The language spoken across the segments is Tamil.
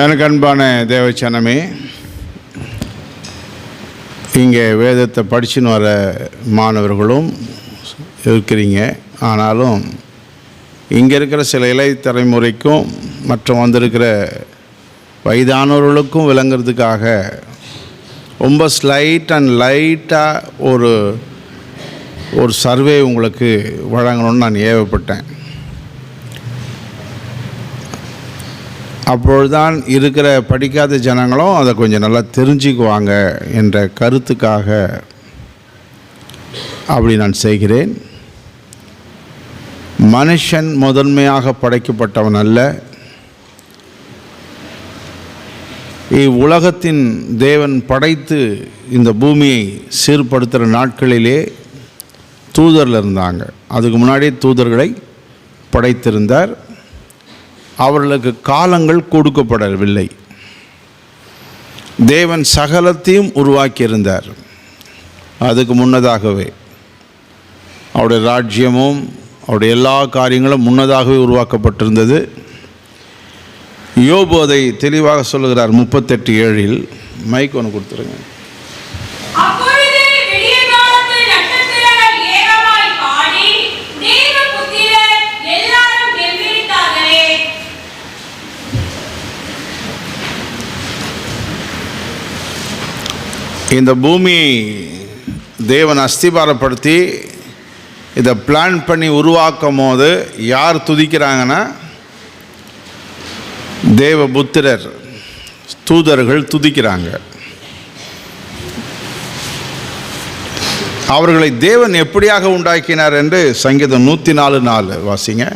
எனக்கு அன்பான தேவச்சனமே, இங்கே வேதத்தை படிச்சுன்னு வர மாணவர்களும் இருக்கிறீங்க. ஆனாலும் இங்கே இருக்கிற சில இளைய தலைமுறைக்கும் மற்றும் வந்திருக்கிற வயதானவர்களுக்கும் விளங்குறதுக்காக ரொம்ப லைட்டாக ஒரு சர்வே உங்களுக்கு வழங்கணும்னு நான் ஏவப்பட்டேன். அப்பொழுதுதான் இருக்கிற படிக்காத ஜனங்களும் அதை கொஞ்சம் நல்லா தெரிஞ்சுக்குவாங்க என்ற கருத்துக்காக அப்படி நான் செய்கிறேன். மனுஷன் முதன்மையாக படைக்கப்பட்டவன் அல்ல. இவ்வுலகத்தின் தேவன் படைத்து இந்த பூமியை சீர்படுத்துகிற நாட்களிலே தூதர்கள் இருந்தாங்க. அதுக்கு முன்னாடியே தூதர்களை படைத்திருந்தார். அவர்களுக்கு காலங்கள் கொடுக்கப்படவில்லை. தேவன் சகலத்தையும் உருவாக்கியிருந்தார். அதுக்கு முன்னதாகவே அவருடைய ராஜ்யமும் அவருடைய எல்லா காரியங்களும் முன்னதாகவே உருவாக்கப்பட்டிருந்தது. யோபு அதை தெளிவாக சொல்லுகிறார். 38:7 மைக் ஒன்று கொடுத்துருங்க. இந்த பூமியை தேவன் அஸ்திபாரப்படுத்தி இதை பிளான் பண்ணி உருவாக்கும் போது யார் துதிக்கிறாங்கன்னா, தேவபுத்திரர் தூதர்கள் துதிக்கிறாங்க. அவர்களை தேவன் எப்படியாக உண்டாக்கினார் என்று சங்கீதம் 104:4 வாசிங்க.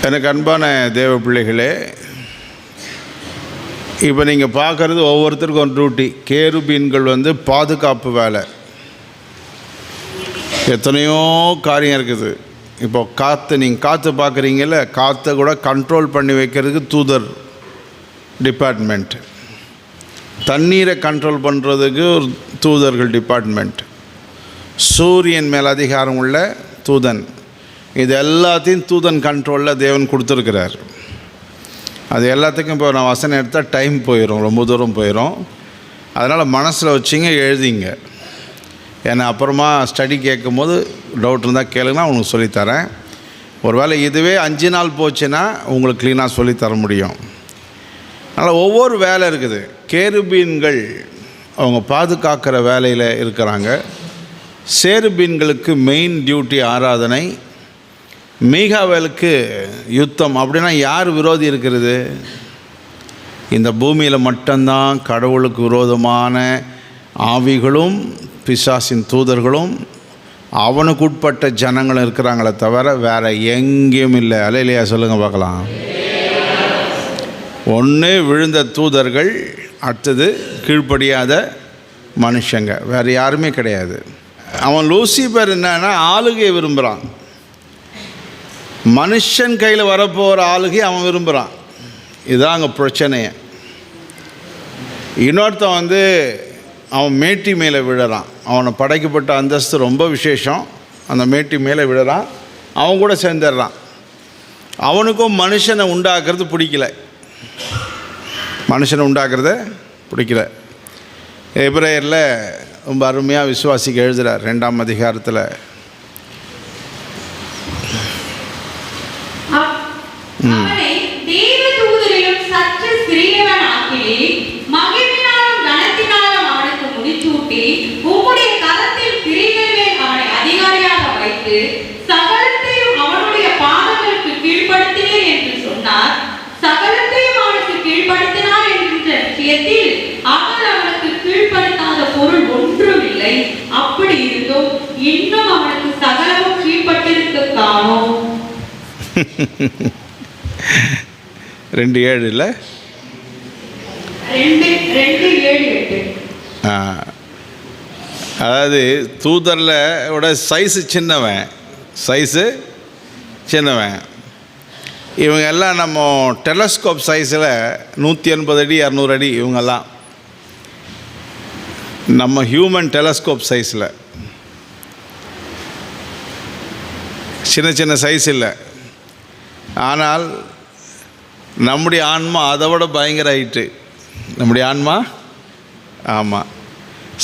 எனக்கு அன்பான தேவ பிள்ளைகளே, இப்போ நீங்கள் பார்க்குறது ஒவ்வொருத்தருக்கும் ஒரு டியூட்டி. கேருபீன்கள் பாதுகாப்பு வேலை. எத்தனையோ காரியம் இருக்குது. இப்போ நீங்கள் காற்று பார்க்குறீங்கள, காற்றை கூட கண்ட்ரோல் பண்ணி வைக்கிறதுக்கு தூதர் டிபார்ட்மெண்ட், தண்ணீரை கண்ட்ரோல் பண்ணுறதுக்கு ஒரு தூதர்கள் டிபார்ட்மெண்ட், சூரியன் மேல் அதிகாரம் உள்ள தூதன். இது எல்லாத்தையும் தூதன் கண்ட்ரோலில் தேவன் கொடுத்துருக்கிறார். அது எல்லாத்துக்கும் இப்போ நான் வசனம் எடுத்தால் டைம் போயிடும், ரொம்ப தூரம் போயிடும். அதனால் மனசில் வச்சிங்க, எழுதிங்க. ஏன்னா அப்புறமா ஸ்டடி கேட்கும் போது டவுட் இருந்தால் கேளுங்கன்னா உங்களுக்கு சொல்லித்தரேன். ஒருவேளை இதுவே 5 நாள் போச்சுன்னா உங்களுக்கு க்ளீனாக சொல்லித்தர முடியும். அதனால் ஒவ்வொரு வேலை இருக்குது. கேருபீன்கள் அவங்க பாதுகாக்கிற வேலையில் இருக்கிறாங்க. சேருபீன்களுக்கு மெயின் டியூட்டி ஆராதனை, மீகாவேலுக்கு யுத்தம். அப்படின்னா யார் விரோதி இருக்கிறது? இந்த பூமியில் மட்டும்தான் கடவுளுக்கு விரோதமான ஆவிகளும் பிசாசின் தூதர்களும் அவனுக்கு உட்பட்ட ஜனங்களும் இருக்கிறாங்களே தவிர வேறு எங்கேயும் இல்லை. அல்லேலூயா சொல்லுங்கள் பார்க்கலாம். ஒன்று விழுந்த தூதர்கள், அடுத்தது கீழ்ப்படியாத மனுஷங்க, வேறு யாருமே கிடையாது. அவன் லூசிபர் என்னன்னா ஆளுகையை விரும்புகிறான். மனுஷன் கையில் வரப்போகிற ஆளுகை அவன் விரும்புகிறான். இதுதான் அங்கே பிரச்சனையை. இன்னொருத்தன் அவன் மேட்டி மேலே விழுறான். அவனை படைக்கப்பட்ட அந்தஸ்து ரொம்ப விசேஷம். அந்த மேட்டி மேலே விழுறான், அவன் கூட சேர்ந்துடுறான். அவனுக்கும் மனுஷனை உண்டாக்குறது பிடிக்கல. மனுஷனை உண்டாக்குறத பிடிக்கல. எபிரேயரில் ரொம்ப அருமையாக விசுவாசிக்கு எழுதுகிறார் 2ஆம் அதிகாரத்தில். அப்படி இருந்தும் இன்னும் அவனுக்கு சகலமும் கீழ்ப்பட்டிருக்க காணோம். 2:7 இல்லை, 2:7. அதாவது தூதரில் விட சைஸு சின்னவன். இவங்க எல்லாம் நம்ம டெலஸ்கோப் சைஸில் 180 அடி 200 அடி. இவங்கெல்லாம் நம்ம ஹியூமன் டெலஸ்கோப் சைஸில். சின்ன சின்ன சைஸ் இல்லை. ஆனால் நம்முடைய ஆன்மா அதை விட பயங்கர ஹைட்டு. நம்முடைய ஆன்மா, ஆமாம்,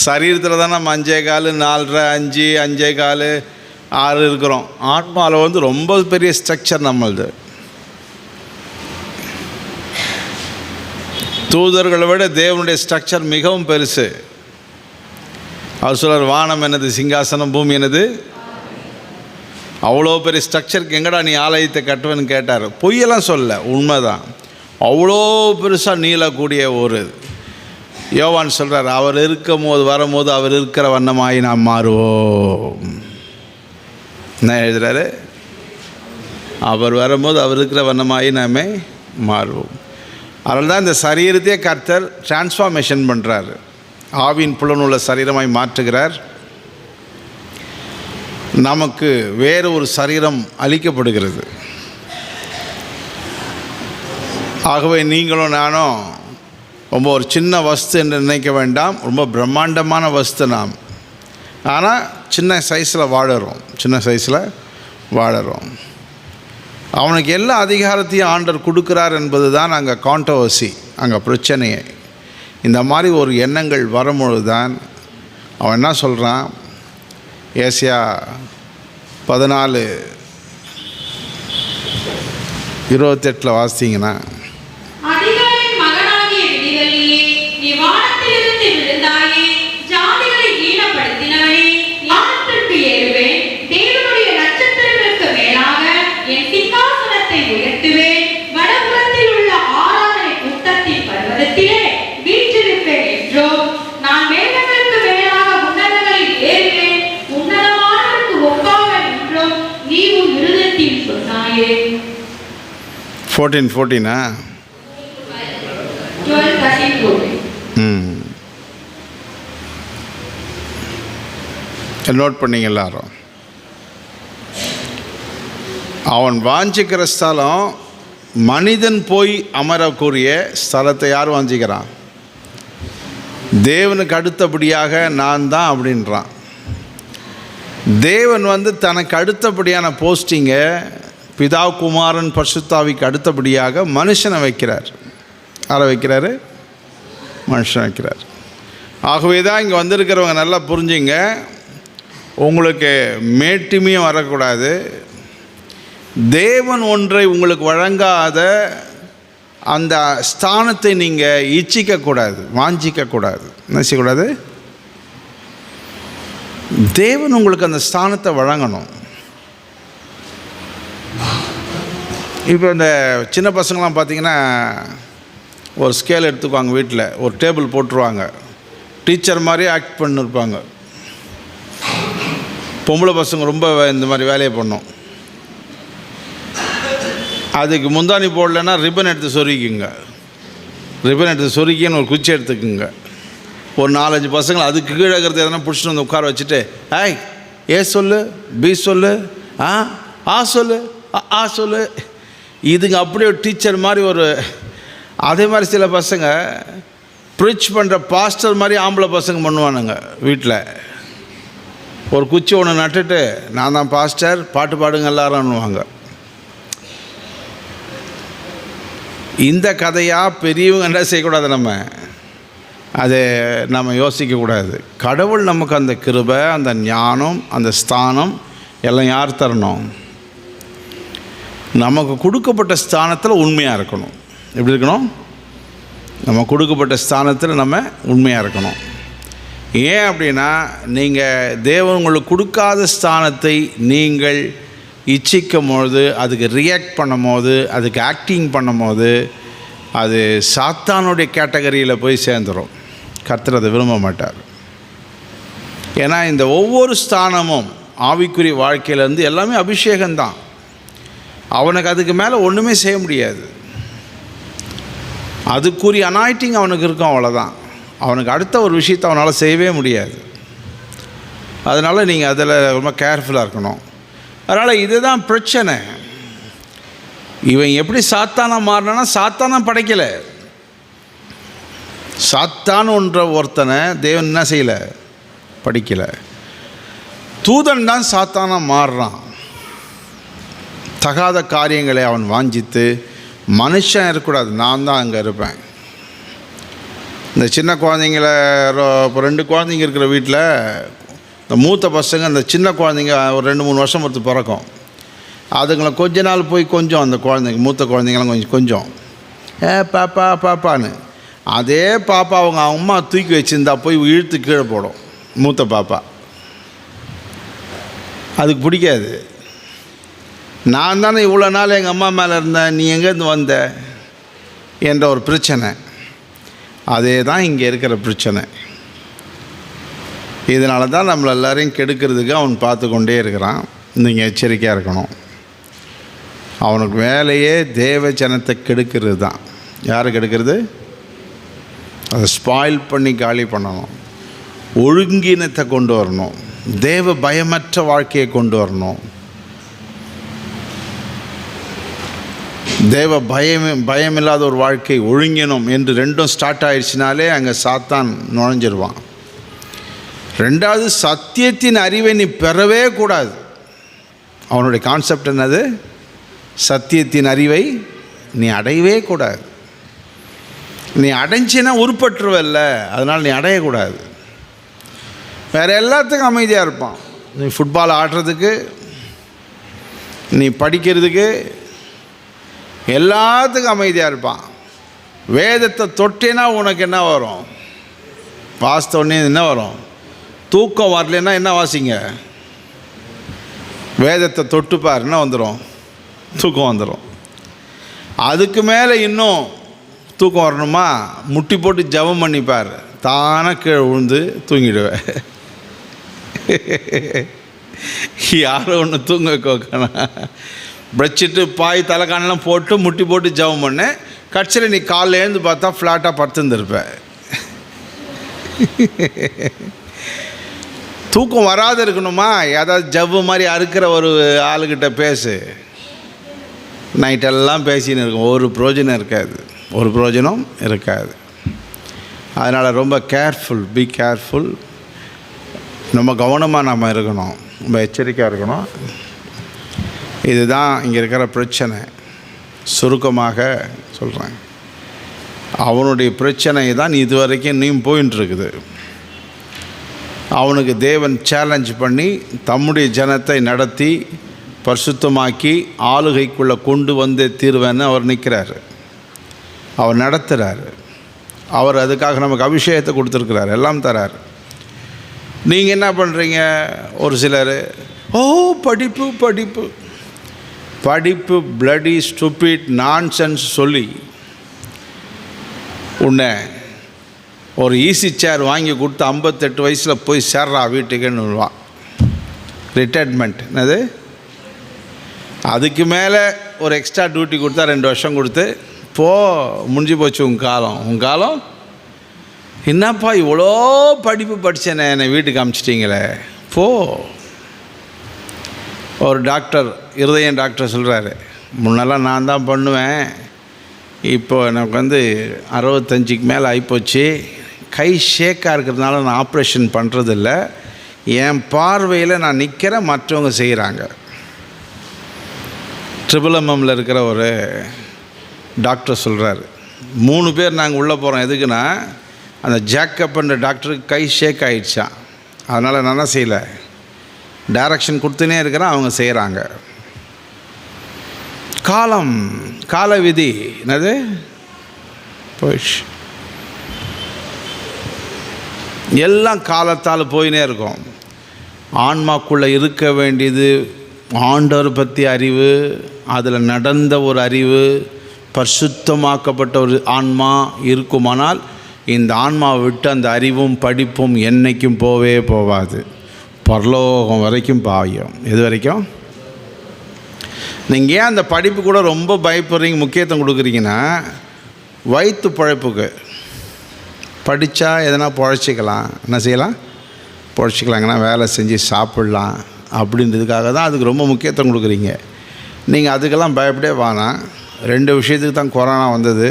சரீரத்தில் தான் நம்ம 5.25, 4.5, 5, 5.25, 6 இருக்கிறோம். ஆன்மாவில் வந்து ரொம்ப பெரிய ஸ்ட்ரக்சர் நம்மளது. தூதர்களை விட தேவனுடைய ஸ்ட்ரக்சர் மிகவும் பெருசு. அவர் சொல்றார், வானம் என்னது, சிங்காசனம், பூமி என்னது. அவ்வளோ பெரிய ஸ்ட்ரக்சருக்கு எங்கடா நீ ஆலயத்தை கட்டுவேன்னு கேட்டார். பொய்யெல்லாம் சொல்ல, உண்மைதான். அவ்வளோ பெருசாக நீளக்கூடிய ஒரு யோவான் சொல்கிறார், அவர் இருக்கும் போது வரும்போது அவர் இருக்கிற வண்ணமாகி நாம் மாறுவோம். என்ன எழுதுறாரு? அவர் வரும்போது அவர் இருக்கிற வண்ணமாகி நாமே மாறுவோம். அதனால தான் இந்த சரீரத்தையே கர்த்தர் டிரான்ஸ்ஃபார்மேஷன் பண்ணுறாரு. ஆவியின் புலனுள்ள சரீரமாய் மாற்றுகிறார். நமக்கு வேறு ஒரு சரீரம் அளிக்கப்படுகிறது. ஆகவே நீங்களும் நானும் ரொம்ப ஒரு சின்ன வஸ்து என்று நினைக்க வேண்டாம். ரொம்ப பிரம்மாண்டமான வஸ்து நாம். ஆனால் சின்ன சைஸில் வாழறோம். அவனுக்கு எல்லா அதிகாரத்தையும் ஆண்டவர் கொடுக்குறார் என்பது தான் அங்கே கான்ட்ரோவர்சி, அங்கே பிரச்சனையே. இந்த மாதிரி ஒரு எண்ணங்கள் வரும்பொழுது தான் அவன் என்ன சொல்கிறான், ஏசாயா 14:28 வாசித்தீங்கன்னா, அதிகாரியின் மகனாகிய விடிவெள்ளியே, நீ வானத்திலிருந்து விழுந்தாயே, ஜாதிகளை ஈனப்படுத்தினவனே, வானத்திற்கு ஏறுவேன், தேவனுடைய நட்சத்திரங்களுக்கு மேலாக என் சிங்காசனத்தை உயர்த்துவேன், வடபுறத்தில் உள்ள ஆராதனை கூட்டத்தின் பர்வதத்திலே வீற்றிருப்பேன் என்றும், நான் மேகங்களுக்கு மேலாக உன்னதங்களில் ஏறுவேன், உன்னதமானவருக்கு ஒப்பாவேன் என்றும் நீ உன் இருதயத்தில் சொன்னாயே. 14:14 நோட் பண்ணிங்க எல்லாரும். அவன் வாஞ்சிக்கிற ஸ்தலம், மனிதன் போய் அமரக்கூடிய ஸ்தலத்தை யார் வாஞ்சிக்கிறான்? தேவனுக்கு அடுத்தபடியாக நான் தான் அப்படின்றான். தேவன் வந்து தனக்கு அடுத்தபடியான போஸ்டிங்கை பிதா, குமாரன், பரிசுத்தாவிக்கு அடுத்தபடியாக மனுஷனை வைக்கிறார். யாரை வைக்கிறாரு? மனுஷனை வைக்கிறார். ஆகவே தான் இங்கே வந்திருக்கிறவங்க நல்லா புரிஞ்சுங்க, உங்களுக்கு மேட்டிமையும் வரக்கூடாது. தேவன் ஒன்றை உங்களுக்கு வழங்காத அந்த ஸ்தானத்தை நீங்கள் இச்சிக்கக்கூடாது, வாஞ்சிக்கக்கூடாது. என்ன செய்யக்கூடாது? தேவன் உங்களுக்கு அந்த ஸ்தானத்தை வழங்கணும். இப்போ இந்த சின்ன பசங்களாம் பார்த்திங்கன்னா, ஒரு ஸ்கேல் எடுத்துக்குவாங்க, வீட்டில் ஒரு டேபிள் போட்டுருவாங்க, டீச்சர் மாதிரி ஆக்ட் பண்ணிருப்பாங்க. பொம்பளை பசங்க ரொம்ப இந்த மாதிரி வேலையை பண்ணும். அதுக்கு முந்தானி போடலைன்னா ரிப்பன் எடுத்து சொருக்கிங்க, சொருக்கின்னு ஒரு குச்சி எடுத்துக்குங்க. ஒரு 4-5 பசங்களை அதுக்கு கீழே இருக்கிறது எதனா பிடிச்சிட்டு வந்து உட்கார வச்சுட்டு, ஏய் ஏ சொல்லு, பி சொல்லு, ஆ சொல்லு, ஆ சொல்லு. இதுங்க அப்படியே ஒரு டீச்சர் மாதிரி ஒரு. அதே மாதிரி சில பசங்க ப்ரீச் பண்ணுற பாஸ்டர் மாதிரி ஆம்பளை பசங்க பண்ணுவானுங்க. வீட்டில் ஒரு குச்சி ஒன்று நட்டுட்டு, நான் தான் பாஸ்டர், பாட்டு பாடுங்க எல்லாரும்னுவாங்க. இந்த கதையாக பெரியவங்க என்ன செய்யக்கூடாது, நம்ம யோசிக்கக்கூடாது. கடவுள் நமக்கு அந்த கிருபை, அந்த ஞானம், அந்த ஸ்தானம் எல்லாம் யார் தரணும்? நமக்கு கொடுக்கப்பட்ட ஸ்தானத்தில் உண்மையாக இருக்கணும். எப்படி இருக்கணும்? நம்ம கொடுக்கப்பட்ட ஸ்தானத்தில் நம்ம உண்மையாக இருக்கணும். ஏன் அப்படின்னா, நீங்கள் தேவன் உங்களுக்கு கொடுக்காத ஸ்தானத்தை நீங்கள் இச்சிக்கும் போது, அதுக்கு ரியாக்ட் பண்ணும் போது, அதுக்கு ஆக்டிங் பண்ணும் போது, அது சாத்தானுடைய கேட்டகரியில் போய் சேர்ந்துடும். கர்த்தர் அதை விரும்ப மாட்டார். ஏன்னா இந்த ஒவ்வொரு ஸ்தானமும் ஆவிக்குரிய வாழ்க்கையிலேருந்து எல்லாமே அபிஷேகம்தான். அவனுக்கு அதுக்கு மேலே ஒன்றுமே செய்ய முடியாது. அதுக்குரிய அனாயிட்டிங் அவனுக்கு இருக்கும், அவ்வளோதான். அவனுக்கு அடுத்த ஒரு விஷயத்தை அவனால் செய்யவே முடியாது. அதனால் நீங்கள் அதில் ரொம்ப கேர்ஃபுல்லாக இருக்கணும். அதனால் இதுதான் பிரச்சனை. இவன் எப்படி சாத்தானா மாறினா, சாத்தானா படைக்கலை. சாத்தானுன்ற ஒருத்தனை தேவன் என்ன செய்யலை? படிக்கலை. தூதன் தான் சாத்தானா மாறுறான். தகாத காரியங்களை அவன் வாஞ்சித்து, மனுஷன் இருக்கக்கூடாது, நான் தான் அங்கே இருப்பேன். இந்த சின்ன குழந்தைங்கள இப்போ 2 குழந்தைங்க இருக்கிற வீட்டில் இந்த மூத்த பசங்க அந்த சின்ன குழந்தைங்க ஒரு 2-3 வருஷம் பொறுத்து பிறக்கும். அதுங்களை கொஞ்ச நாள் போய் கொஞ்சம் அந்த குழந்தைங்க மூத்த குழந்தைங்களாம் கொஞ்சம் பாப்பா பாப்பான்னு, அதே பாப்பா அவங்க அம்மா தூக்கி வச்சுருந்தா போய் இழுத்து கீழே போடும் மூத்த பாப்பா. அதுக்கு பிடிக்காது. நான் தானே இவ்வளோ நாள் எங்கள் அம்மா மேலே இருந்தேன், நீ எங்கேருந்து வந்த என்ற ஒரு பிரச்சனை. அதே தான் இங்கே இருக்கிற பிரச்சனை. இதனால தான் நம்மளை எல்லோரையும் கெடுக்கிறதுக்கு அவன் பார்த்து கொண்டே இருக்கிறான். நீங்கள் எச்சரிக்கையாக இருக்கணும். அவனுக்கு வேலையே தேவ ஜனத்தை கெடுக்கிறது தான். யாரை கெடுக்கிறது? அதை ஸ்பாயில் பண்ணி காலி பண்ணணும். ஒழுங்கினத்தை கொண்டு வரணும். தேவ பயமற்ற வாழ்க்கையை கொண்டு வரணும். தேவ பயமில்லாத ஒரு வாழ்க்கை, ஒழுங்கினம் என்று ரெண்டும் ஸ்டார்ட் ஆயிடுச்சினாலே அங்கே சாத்தான் நுழைஞ்சிருவான். 2வது, சத்தியத்தின் அறிவை நீ பெறவே கூடாது. அவனுடைய கான்செப்ட் என்னது? சத்தியத்தின் அறிவை நீ அடையவே கூடாது. நீ அடைஞ்சினா உருப்பட்டுருவல்ல, அதனால் நீ அடையக்கூடாது. வேறு எல்லாத்துக்கும் அமைதியாக இருப்பான். நீ ஃபுட்பால் ஆடுறதுக்கு, நீ படிக்கிறதுக்கு, எல்லாத்துக்கும் அமைதியாக இருப்பான். வேதத்தை தொட்டேன்னா உனக்கு என்ன வரும்? வாஸ்தவனே என்ன வரும்? தூக்கம் வரலன்னா என்ன வாசிங்க? வேதத்தை தொட்டுப்பார், என்ன வந்துடும்? தூக்கம் வந்துடும். அதுக்கு மேலே இன்னும் தூக்கம் வரணுமா? முட்டி போட்டு ஜெபம் பண்ணிப்பார், தானே கீழே விழுந்து தூங்கிடுவேன். யாரும் ஒன்று தூங்க வைக்கணும். பிரச்சிட்டு பாய் தலைக்கானெலாம் போட்டு முட்டி போட்டு ஜெபம் பண்ணேன். கட்சியில் நீ காலைல எழுந்து பார்த்தா ஃப்ளாட்டாக படுத்துருந்துருப்பேன். தூக்கம் வராது இருக்கணுமா? ஏதாவது ஜவ்வு மாதிரி அறுக்கிற ஒரு ஆளுக்கிட்ட பேசு. நைட்டெல்லாம் பேசின்னு இருக்கும், ஒரு பிரயோஜனம் இருக்காது. ஒரு பிரயோஜனம் இருக்காது. அதனால் ரொம்ப கேர்ஃபுல், பி கேர்ஃபுல். ரொம்ப கவனமாக நம்ம இருக்கணும், ரொம்ப எச்சரிக்கையாக இருக்கணும். இதுதான் இங்கே இருக்கிற பிரச்சனை. சுருக்கமாக சொல்கிறேன், அவனுடைய பிரச்சனை தான் இதுவரைக்கும் நீ போயின்னு இருக்குது. அவனுக்கு தேவன் சேலஞ்ச் பண்ணி தம்முடைய ஜனத்தை நடத்தி பரிசுத்தமாக்கி ஆளுகைக்குள்ளே கொண்டு வந்தே தீர்வேன்னு அவர் நிற்கிறார். அவர் நடத்துகிறார். அவர் அதுக்காக நமக்கு அபிஷேகத்தை கொடுத்துருக்கிறார், எல்லாம் தரார். நீங்கள் என்ன பண்ணுறீங்க? ஒரு சிலர் படிப்பு படிப்பு படிப்பு பிளடி ஸ்டூபிட் நான்சென்ஸ் சொல்லி உன்னை ஒரு ஈஸி சேர் வாங்கி கொடுத்து 58 வயசில் போய் சேர்றா வீட்டுக்குன்னு ரிட்டையர்மெண்ட் என்னது? அதுக்கு மேலே ஒரு எக்ஸ்ட்ரா டியூட்டி கொடுத்தா 2 வருஷம் கொடுத்து முடிஞ்சு போச்சு உன் காலம். என்னப்பா இவ்வளோ படிப்பு படித்தேனே, என்னை வீட்டுக்கு அனுப்பிச்சிட்டிங்களே போ. ஒரு டாக்டர், இருதயம் டாக்டர் சொல்கிறாரு, முன்னெல்லாம் நான் தான் பண்ணுவேன், இப்போ எனக்கு 65க்கு மேலே ஆகிப்போச்சு, கை ஷேக்காக இருக்கிறதுனால நான் ஆப்ரேஷன் பண்ணுறதில்ல, என் பார்வையில் நான் நிற்கிறேன், மற்றவங்க செய்கிறாங்க. ட்ரிபிள்எம்எம்மில் இருக்கிற ஒரு டாக்டர் சொல்கிறார், 3 பேர் நாங்கள் உள்ளே போகிறோம். எதுக்குன்னா அந்த ஜேக்கப் என்ற டாக்டருக்கு கை ஷேக் ஆகிடுச்சான். அதனால் நான் என்ன செய்யலை, டைரக்ஷன் கொடுத்துனே இருக்கிறேன், அவங்க செய்கிறாங்க. கால விதி என்னது போயிடுச்சு. எல்லாம் காலத்தால் போயினே இருக்கும். ஆன்மாக்குள்ளே இருக்க வேண்டியது ஆண்டவர் பற்றி அறிவு, அதில் நடந்த ஒரு அறிவு, பரிசுத்தமாக்கப்பட்ட ஒரு ஆன்மா இருக்குமானால் இந்த ஆன்மாவை விட்டு அந்த அறிவும் படிப்பும் என்றைக்கும் போகாது. பரலோகம் வரைக்கும் பாயும். எது வரைக்கும்? நீங்கள் ஏன் அந்த படிப்பு கூட ரொம்ப பயப்படுறீங்க, முக்கியத்துவம் கொடுக்குறீங்கன்னா, வயிற்று பழைப்புக்கு படித்தா எதனா பொழைச்சிக்கலாம், என்ன செய்யலாம், பொழைச்சிக்கலாங்கன்னா வேலை செஞ்சு சாப்பிட்லாம் அப்படின்றதுக்காக தான் அதுக்கு ரொம்ப முக்கியத்துவம் கொடுக்குறீங்க. நீங்கள் அதுக்கெல்லாம் பயப்படே வேணாம். 2 விஷயத்துக்கு தான் கொரோனா வந்தது.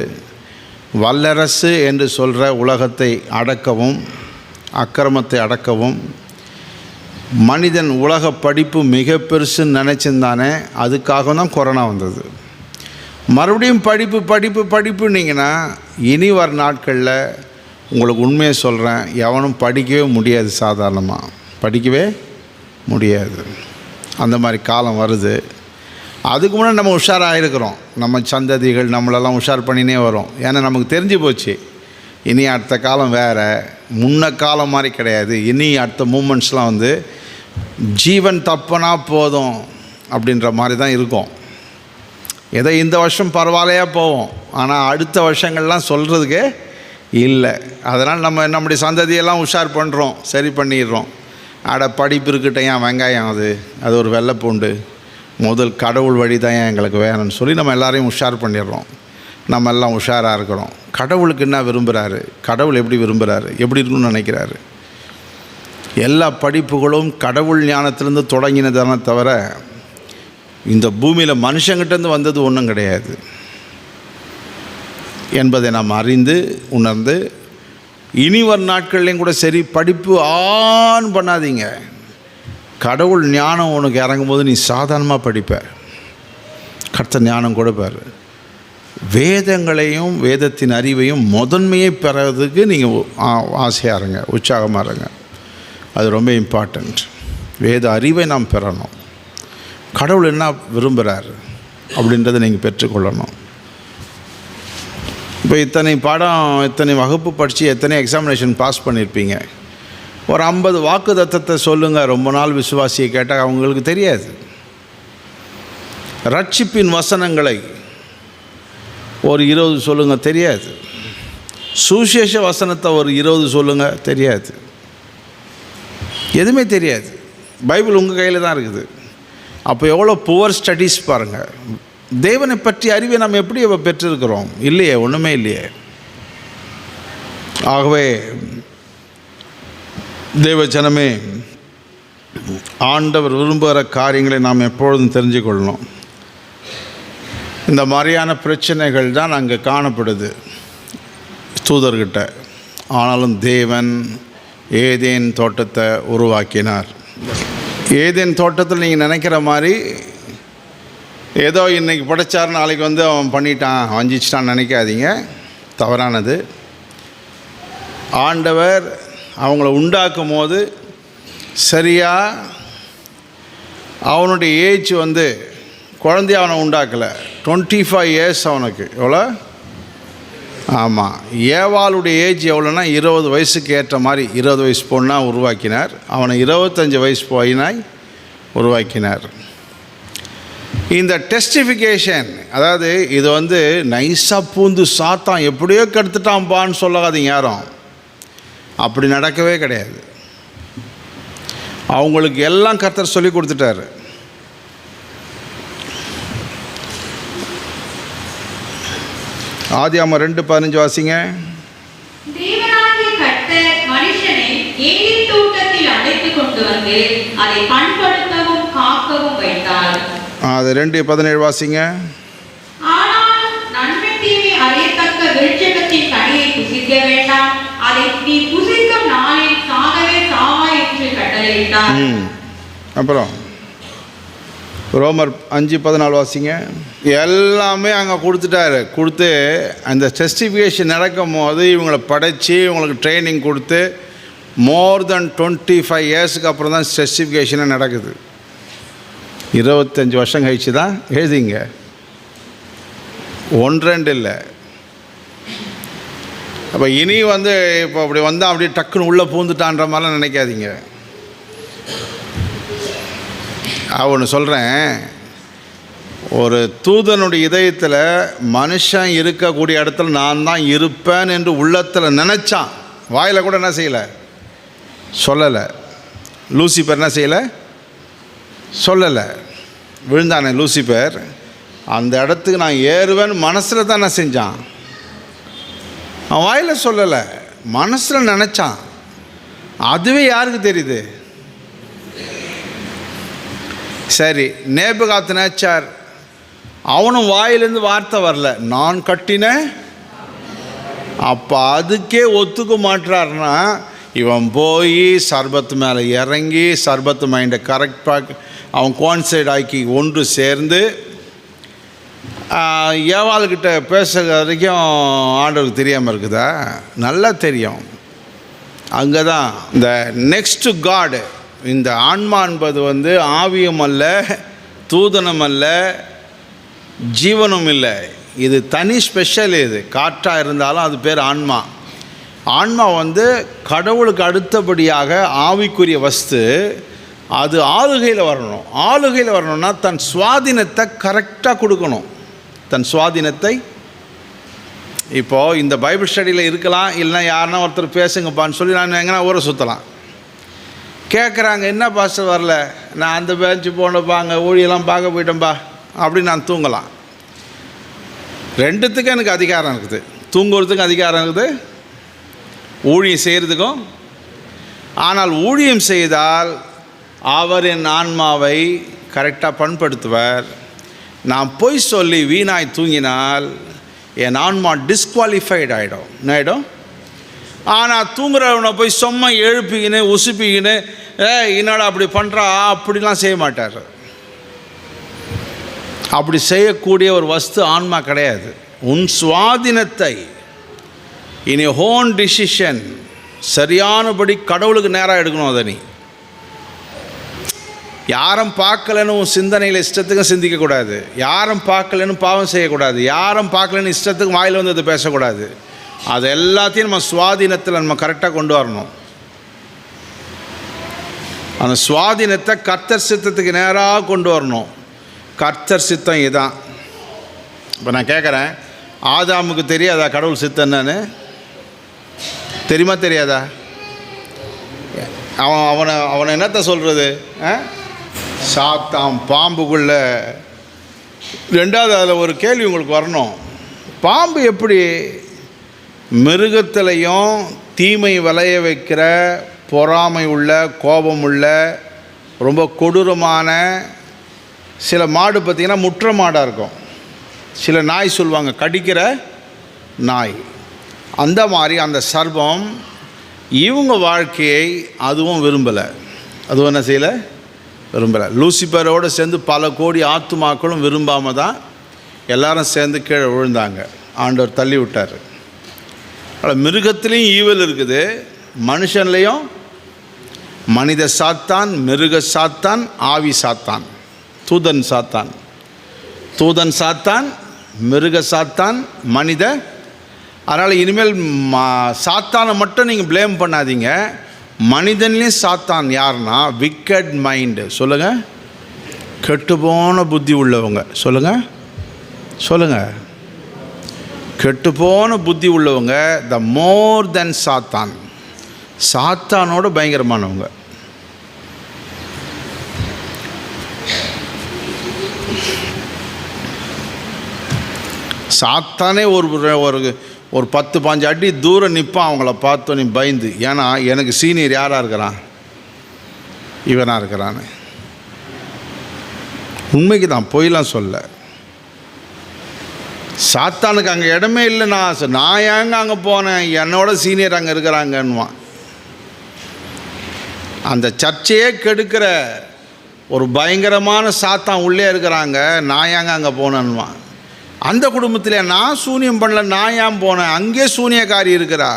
வல்லரசு என்று சொல்கிற உலகத்தை அடக்கவும், அக்கிரமத்தை அடக்கவும், மனிதன் உலக படிப்பு மிக பெருசுன்னு நினச்சிருந்தானே, அதுக்காக தான் கொரோனா வந்தது. மறுபடியும் படிப்பு படிப்பு படிப்புன்னீங்கன்னா இனி வர நாட்களில் உங்களுக்கு உண்மையை சொல்கிறேன், எவனும் படிக்கவே முடியாது. சாதாரணமாக படிக்கவே முடியாது. அந்த மாதிரி காலம் வருது. அதுக்கு முன்னாடி நம்ம உஷாராக இருக்கிறோம். நம்ம சந்ததிகள் நம்மளெல்லாம் உஷார் பண்ணினே வரோம். ஏன்னா நமக்கு தெரிஞ்சு போச்சு, இனி அடுத்த காலம் வேறு, முன்ன காலம் மாதிரி கிடையாது. இனி அடுத்த மூமெண்ட்ஸ்லாம் வந்து ஜீவன் தப்புனா போதும் அப்படின்ற மாதிரி தான் இருக்கும். ஏதோ இந்த வருஷம் பரவாயில்லையா போவோம், ஆனால் அடுத்த வருஷங்கள்லாம் சொல்கிறதுக்கே இல்லை. அதனால் நம்ம நம்முடைய சந்ததியெல்லாம் உஷார் பண்ணுறோம், சரி பண்ணிடுறோம். படிப்பு இருக்கட்டும், ஏன் வெங்காயம் அது ஒரு வெள்ளை பூண்டு, முதல் கடவுள் வழி தான் ஏன் எங்களுக்கு வேணும்னு சொல்லி நம்ம எல்லாரையும் உஷார் பண்ணிடுறோம். நம்ம எல்லாம் உஷாராக இருக்கிறோம். கடவுளுக்கு என்ன விரும்புகிறாரு, கடவுள் எப்படி விரும்புகிறாரு, எப்படி இருக்குன்னு நினைக்கிறாரு. எல்லா படிப்புகளும் கடவுள் ஞானத்திலேருந்து தொடங்கினதானே தவிர இந்த பூமியில் மனுஷங்கிட்டேருந்து வந்தது ஒன்றும் கிடையாது என்பதை நாம் அறிந்து உணர்ந்து, இனி வரும் நாட்கள்லேயும் கூட சரி, படிப்பு ஆன் பண்ணாதீங்க. கடவுள் ஞானம் உனக்கு இறங்கும்போது நீ சாதாரணமாக படிப்ப, கர்த்தர் ஞானம் கொடுப்பார். வேதங்களையும் வேதத்தின் அறிவையும் முதன்மையை பெறதுக்கு நீங்கள் ஆசையாக இருங்க, உற்சாகமாக இருங்க. அது ரொம்ப இம்பார்ட்டண்ட். வேத அறிவை நாம் பெறணும். கடவுள் என்ன விரும்புகிறார் அப்படின்றத நீங்கள் பெற்றுக்கொள்ளணும். இப்போ இத்தனை பாடம், இத்தனை வகுப்பு படித்து எத்தனை எக்ஸாமினேஷன் பாஸ் பண்ணியிருப்பீங்க. ஒரு 50 வாக்கு தத்தத்தை சொல்லுங்கள். ரொம்ப நாள் விசுவாசியை கேட்டால் அவங்களுக்கு தெரியாது. ரட்சிப்பின் வசனங்களை ஒரு 20 சொல்லுங்கள், தெரியாது. சுவிசேஷ வசனத்தை ஒரு 20 சொல்லுங்கள், தெரியாது. எதுவுமே தெரியாது. பைபிள் உங்கள் கையில் தான் இருக்குது. அப்போ எவ்வளோ புவர் ஸ்டடீஸ் பாருங்கள். தேவனை பற்றி அறிவை நாம் எப்படி பெற்றிருக்கிறோம்? இல்லையே, ஒன்றுமே இல்லையே. ஆகவே தேவ ஜனமே, ஆண்டவர் விரும்புகிற காரியங்களை நாம் எப்பொழுதும் தெரிஞ்சு கொள்ளணும். இந்த மாதிரியான பிரச்சனைகள் தான் அங்கே காணப்படுது தூதர்கிட்ட. ஆனாலும் தேவன் ஏதேன் தோட்டத்தை உருவாக்கினார். ஏதேன் தோட்டத்தில் நீங்கள் நினைக்கிற மாதிரி ஏதோ இன்றைக்கி படைச்சார் நாளைக்கு வந்து அவன் பண்ணிட்டான் வஞ்சிச்சிட்டான்னு நினைக்காதீங்க, தவறானது. ஆண்டவர் அவங்கள உண்டாக்கும் போது சரியாக அவனுடைய ஏஜ் வந்து குழந்தைய அவனை உண்டாக்கலை. 25 இயர்ஸ் அவனுக்கு. எவ்வளோ? ஆமாம், ஏவாளுடைய ஏஜ் எவ்வளோன்னா 20 வயசுக்கு ஏற்ற மாதிரி 20 வயசு பொண்ணாக உருவாக்கினார். அவனை 25 வயசு பையனாய் உருவாக்கினார். இந்த டெஸ்டிஃபிகேஷன், அதாவது இது வந்து நைஸாக பூந்து சாத்தான் எப்படியோ கெடுத்துட்டான்பான்னு சொல்லாதீங்க யாரும். அப்படி நடக்கவே கிடையாது. அவங்களுக்கு எல்லாம் கர்த்தர் சொல்லி கொடுத்துட்டாரு. ஆதியாகமம் 2:15 வாசிங்க. தேவனாகிய கர்த்தர் மனுஷனை ஏதேன் தோட்டத்தில் அழைத்துக் கொண்டு வந்து அதை பண்படுத்தவும் காக்கவும் வைத்தார். அது 2:17 வாசிங்க. ஆனால் நன்மை தீமை அறியத்தக்க விருட்சத்தின் கனியை புசிக்க வேண்டாம், அதை நீ புசிக்கும் நாளில் சாகவே சாவாய் என்று கட்டளையிட்டார். அப்புறம் ரோமர் 5:14 வாசிங்க. எல்லாமே அங்கே கொடுத்துட்டாரு. கொடுத்து அந்த டெஸ்டிஃபிகேஷன் நடக்கும் போது இவங்களை படைச்சி இவங்களுக்கு ட்ரைனிங் கொடுத்து மோர் தென் 25 இயர்ஸுக்கு அப்புறம் தான் டெஸ்டிஃபிகேஷனே நடக்குது. 25 வருஷம் கழிச்சு தான் எழுதிங்க. 1-2 இல்லை. அப்போ இனி வந்து இப்போ அப்படி வந்தால் அப்படியே டக்குன்னு உள்ளே பூந்துட்டான்ற மாதிரிலாம் நினைக்காதீங்க. ஒன்று சொல்கிறேன், ஒரு தூதனுடைய இதயத்தில் மனுஷன் இருக்கக்கூடிய இடத்துல நான் தான் இருப்பேன் என்று உள்ளத்தில் நினச்சான். வாயில் கூட என்ன செய்யலை, சொல்லலை. லூசிபர் என்ன செய்யலை, சொல்லலை. விழுந்தானே லூசிபர், அந்த இடத்துக்கு நான் ஏறுவேன்னு மனசில் தான் என்ன செஞ்சான். அவன் வாயில் சொல்லலை, மனசில் நினச்சான். அதுவே யாருக்கு தெரியுது? சரி, நேபுகாத்நேச்சார், அவனும் வாயிலேருந்து வார்த்தை வரல, நான் கட்டின. அப்போ அதுக்கே ஒத்துக்க மாட்டார்னா இவன் போய் சர்பத்து மேலே இறங்கி சர்பத்து மைண்டை கரெக்டாக அவன் கோன்சைட் ஆக்கி ஒன்று சேர்ந்து ஏவாள்கிட்ட பேசுகிற வரைக்கும் ஆண்டவருக்கு தெரியாமல் இருக்குதா? நல்லா தெரியும். அங்கே தான் இந்த நெக்ஸ்ட் காடு, இந்த ஆன்மா என்பது ஆவியும் அல்ல, தூதனம் அல்ல, ஜீவனும் இல்லை. இது தனி ஸ்பெஷல். இது காற்றாக இருந்தாலும் அது பேர் ஆன்மா. ஆன்மா கடவுளுக்கு அடுத்தபடியாக ஆவிக்குரிய வஸ்து. அது ஆளுகையில் வரணும். ஆளுகையில் வரணும்னா தன் சுவாதீனத்தை கரெக்டாக கொடுக்கணும். தன் சுவாதீனத்தை இப்போது இந்த பைபிள் ஸ்டடியில் இருக்கலாம், இல்லைனா யாருன்னா ஒருத்தர் பேசுங்கப்பான்னு சொல்லி நான் எங்கன்னா ஊரை சுற்றலாம். கேட்குறாங்க, என்ன பாஸ்டர் வரல, நான் அந்த பேஞ்சு போனப்பா, அங்கே ஊழியெல்லாம் பார்க்க போயிட்டேன்பா அப்படின்னு நான் தூங்கலாம். ரெண்டுத்துக்கும் எனக்கு அதிகாரம் இருக்குது. தூங்குறதுக்கும் அதிகாரம் இருக்குது, ஊழியம் செய்கிறதுக்கும். ஆனால் ஊழியம் செய்தால் அவர் என் ஆன்மாவை கரெக்டாக பண்படுத்துவார். நான் பொய் சொல்லி வீணாய் தூங்கினால் என் ஆன்மா டிஸ்குவாலிஃபைட் ஆகிடும். என்ன ஆகிடும்? ஆனால் தூங்குறவனை போய் சும்மா எழுப்பிக்கின்னு உசுப்பிக்கின்னு என்னடா அப்படி பண்ணுறா அப்படிலாம் செய்ய மாட்டார். அப்படி செய்யக்கூடிய ஒரு வஸ்து ஆன்மா கிடையாது. உன் சுவாதீனத்தை இனி ஹோன் டிசிஷன் சரியானபடி கடவுளுக்கு நேராக எடுக்கணும். அதை நீ யாரும் பார்க்கலன்னு உன் சிந்தனையில் இஷ்டத்துக்கும் சிந்திக்கக்கூடாது. யாரும் பார்க்கலன்னு பாவம் செய்யக்கூடாது. யாரும் பார்க்கலன்னு இஷ்டத்துக்கு வாயில் அதை பேசக்கூடாது. அது எல்லாத்தையும் நம்ம சுவாதீனத்தில் நம்ம கரெக்டாக கொண்டு வரணும். அந்த சுவாதீனத்தை கர்த்தர் சித்தத்துக்கு நேராக கொண்டு வரணும். கர்த்தர் சித்தம் இதுதான். இப்போ நான் கேட்குறேன், ஆதாமுக்கு தெரியாதா கடவுள் சித்தம் என்னன்னு? தெரியுமா தெரியாதா? அவனை என்னத்தை சொல்கிறது? சாத்தான் பாம்புக்குள்ள. ரெண்டாவது அதில் ஒரு கேள்வி உங்களுக்கு வரணும். பாம்பு எப்படி மிருகத்திலையும் தீமை விளைய வைக்கிற பொறாமை உள்ள, கோபம் உள்ள, ரொம்ப கொடூரமான சில மாடு பார்த்திங்கன்னா முற்ற மாடாக இருக்கும். சில நாய் சொல்லுவாங்க கடிக்கிற நாய். அந்த மாதிரி அந்த சர்பம் இவங்க வாழ்க்கையை அதுவும் விரும்பலை. அதுவும் என்ன செய்யலை? விரும்பலை. லூசிபரோடு சேர்ந்து பல கோடி ஆத்துமாக்களும் விரும்பாமல் தான் எல்லாரும் சேர்ந்து கீழே விழுந்தாங்க. ஆண்டவர் தள்ளி விட்டார். அதில் மிருகத்துலேயும் ஈவல் இருக்குது, மனுஷன்லேயும். மனித சாத்தான், மிருக சாத்தான், ஆவி சாத்தான், தூதன் சாத்தான். தூதன் சாத்தான், மிருக சாத்தான், மனித. அதனால் இனிமேல் சாத்தானை மட்டும் நீங்கள் ப்ளேம் பண்ணாதீங்க. மனிதன்லேயும் சாத்தான் யாருன்னா விக்கட் மைண்டு. சொல்லுங்கள், கெட்டுப்போன புத்தி உள்ளவங்க. சொல்லுங்கள், கெட்டுப்போன புத்தி உள்ளவங்க த மோர் தென் சாத்தான். சாத்தானோட பயங்கரமானவங்க. சாத்தானே ஒரு 10-15 அடி தூரம் நிற்பான் அவங்கள பார்த்தோம் நீ பயந்து. ஏன்னா எனக்கு சீனியர் யாராக இருக்கிறான்? இவனாக இருக்கிறான்னு. உண்மைக்கு தான், பொய்லாம் சொல்ல. சாத்தானுக்கு அங்கே இடமே இல்லை. நான் ஏங்க அங்கே போனேன், என்னோட சீனியர் அங்கே இருக்கிறாங்கன்னுவான். அந்த சர்ச்சையே கெடுக்கிற ஒரு பயங்கரமான சாத்தான் உள்ளே இருக்கிறாங்க. நான் ஏங்க அங்கே போனேன்னுவான். அந்த குடும்பத்தில் நான் சூனியம் பண்ணல, நான் ஏன் போனேன், அங்கே சூனியக்காரி இருக்கிறா.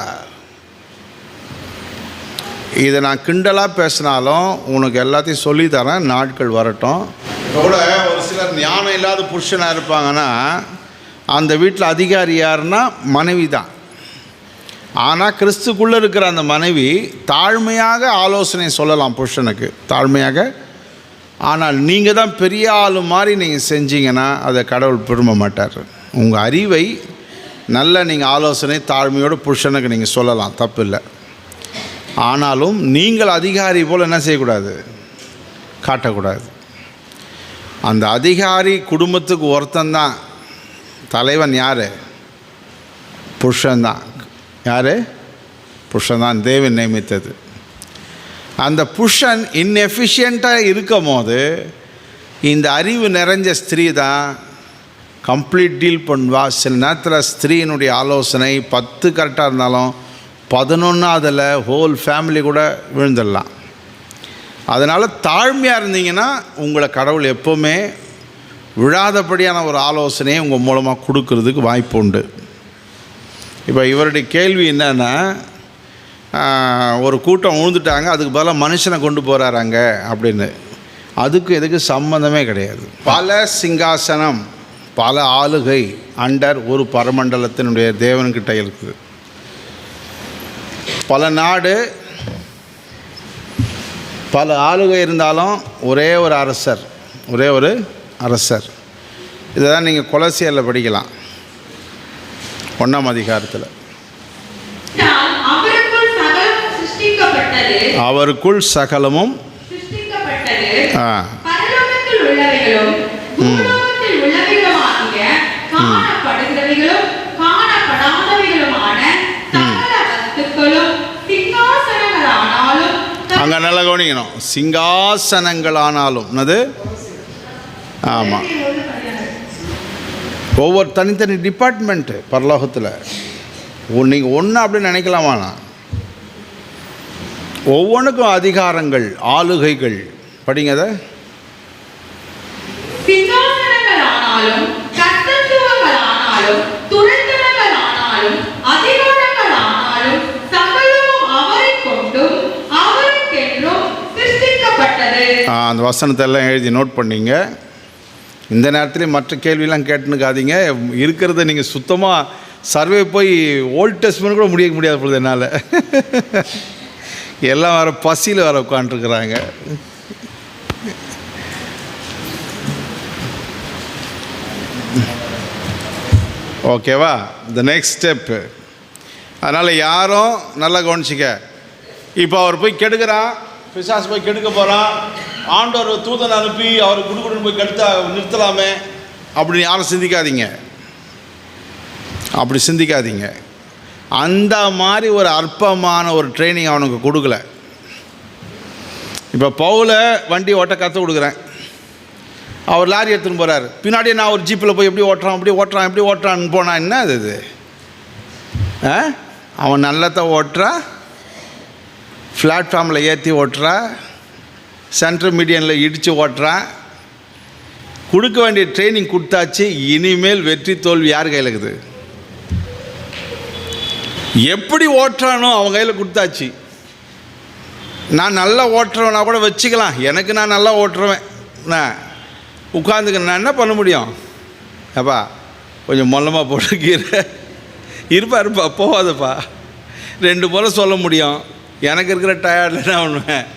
இதை நான் கிண்டலாக பேசினாலும் உனக்கு எல்லாத்தையும் சொல்லித்தரேன், நாட்கள் வரட்டும். கூட ஒரு சிலர் ஞானம் இல்லாத புருஷனாக இருப்பாங்கன்னா அந்த வீட்டில் அதிகாரி யாருன்னா மனைவி தான். ஆனால் கிறிஸ்துக்குள்ளே இருக்கிற அந்த மனைவி தாழ்மையாக ஆலோசனை சொல்லலாம் புருஷனுக்கு, தாழ்மையாக. ஆனால் நீங்கள் தான் பெரிய ஆள் மாதிரி நீங்கள் செஞ்சீங்கன்னா அதை கடவுள் விரும்ப மாட்டார். உங்கள் அறிவை நல்ல நீங்கள் ஆலோசனை தாழ்மையோடு புருஷனுக்கு நீங்கள் சொல்லலாம், தப்பு இல்லை. ஆனாலும் நீங்கள் அதிகாரி போல் என்ன செய்யக்கூடாது? காட்டக்கூடாது. அந்த அதிகாரி குடும்பத்துக்கு ஒருத்தந்தான் தலைவன். யார்? புருஷன்தான். யார்? புருஷன்தான் தேவன் நியமித்தது. அந்த புருஷன் இன்எஃபிஷியண்ட்டாக இருக்கும் போது இந்த அறிவு நிறைஞ்ச ஸ்திரீ தான் கம்ப்ளீட் டீல் பண்ணுவா. சில நேரத்தில் ஸ்திரீனுடைய ஆலோசனை 10 கரெக்டாக இருந்தாலும் 11ஆவதில் ஹோல் ஃபேமிலி கூட விழுந்துடலாம். அதனால் தாழ்மையாக இருந்தீங்கன்னா உங்களை கடவுள் எப்போவுமே விழாதபடியான ஒரு ஆலோசனையை உங்கள் மூலமாக கொடுக்கறதுக்கு வாய்ப்பு உண்டு. இப்போ இவருடைய கேள்வி என்னன்னா, ஒரு கூட்டம் விழுந்துட்டாங்க, அதுக்கு பதிலாக மனுஷனை கொண்டு போகிறாராங்க அப்படின்னு. அதுக்கு எதுக்கு சம்மந்தமே கிடையாது. பல சிங்காசனம், பல ஆளுகை அண்டர் ஒரு பரமண்டலத்தினுடைய தேவன்கிட்ட இருக்குது. பல நாடு, பல ஆளுகை இருந்தாலும் ஒரே ஒரு அரசர். இதை தான் நீங்கள் கொலோசியரில் படிக்கலாம் 1ஆம் அதிகாரத்தில். அவருக்குள் சகலமும் பரலோகத்தில் உள்ளவைகளும் பூலோகத்தில் உள்ளவைகளுமாகிய காணப்படுகிறவைகளும் காணப்படாதவைகளுமான சகல வஸ்துக்களும் சிங்காசனங்களானாலும். அங்கே நல்லா கவனிக்கணும், சிங்காசனங்களானாலும். அது ஆமாம், ஒவ்வொரு தனித்தனி டிபார்ட்மெண்ட்டு பரலோகத்தில். நீங்கள் ஒன்று அப்படின்னு நினைக்கலாமாண்ணா? ஒவ்வொன்றுக்கும் அதிகாரங்கள், ஆளுகைகள். படிங்க அதை. சிங்காசனங்களானாலும் கர்த்தத்துவங்களானாலும் துரைத்தனங்களானாலும் அதிகாரங்களானாலும் சகலமும் அவரைக் கொண்டும் அவருக்கென்றும் சிருஷ்டிக்கப்பட்டது. அந்த வசனத்தை எல்லாம் எழுதி நோட் பண்ணிங்க. இந்த நேரத்துலேயும் மற்ற கேள்வியெல்லாம் கேட்டுனுக்காதீங்க. இருக்கிறத நீங்கள் சுத்தமாக சர்வே போய் ஓல்ட் டெஸ்ட்மென்ட் கூட முடியாது பொழுது என்னால். எல்லாம் வர பசியில் வர உட்காண்ட்ருக்குறாங்க. ஓகேவா? The next step. அதனால் யாரும் நல்லா கவனிச்சிக்க. இப்போ அவர் போய் கெடுக்கிறான், பிசாசு போய் கெடுக்க போகிறான், ஆண்டவர் தூதனை அனுப்பி அவர் குடுக்குடுன்னு போய் நிறுத்தலாமே அப்படின்னு யாரும் சிந்திக்காதீங்க. அந்த மாதிரி ஒரு அற்பமான ஒரு ட்ரைனிங் அவனுக்கு கொடுக்கல. இப்போ பவுல வண்டி ஓட்ட கற்றுக் கொடுக்குறேன், அவர் லாரி எடுத்துன்னு போகிறார், பின்னாடியே நான் ஒரு ஜீப்பில் போய் எப்படி ஓட்டுறான்னு போனால் என்ன அது? அவன் நல்லத்தை ஓட்டுறா, பிளாட்ஃபார்மில் ஏற்றி ஓட்டுறா, சென்ட்ரல் மீடியனில் இடித்து ஓட்டுறா. கொடுக்க வேண்டிய ட்ரைனிங் கொடுத்தாச்சு. இனிமேல் வெற்றி தோல்வி யார் கையில் இருக்குது? எப்படி ஓட்டுறானோ அவன் கையில் கொடுத்தாச்சு. நான் நல்லா ஓட்டுறவனா கூட வச்சுக்கலாம், எனக்கு நான் நல்லா ஓட்டுருவேன், நான் உட்காந்துக்க நான் என்ன பண்ண முடியும்? அப்பா கொஞ்சம் மொல்லமாக போட்டு கீரை இருப்பா போகாதப்பா 2 முறை சொல்ல முடியும். எனக்கு இருக்கிற டயர்டில் நான் ஒன்றுவேன்,